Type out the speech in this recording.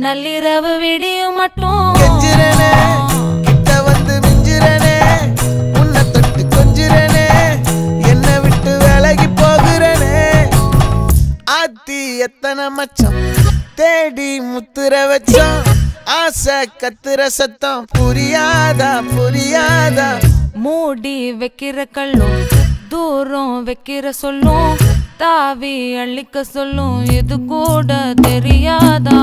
நள்ளிரவு விடியும் மட்டும் கெஞ்சிரனே கிட்ட வந்து மிஞ்சிரனே உன்னை தொட்டு கொஞ்சிரனே என்னை விட்டு விலகி போகிறனே ஆத்தி எத்தனை மச்சம் தேடி முத்துற வச்சோம் ஆசை கத்துற சத்தம் புரியாதா புரியாதா மூடி வைக்கிற கல்லும் தூரம் வைக்கிற சொல்லும் தாவி அள்ளிக்க சொல்லும் இது கூட தெரியாதா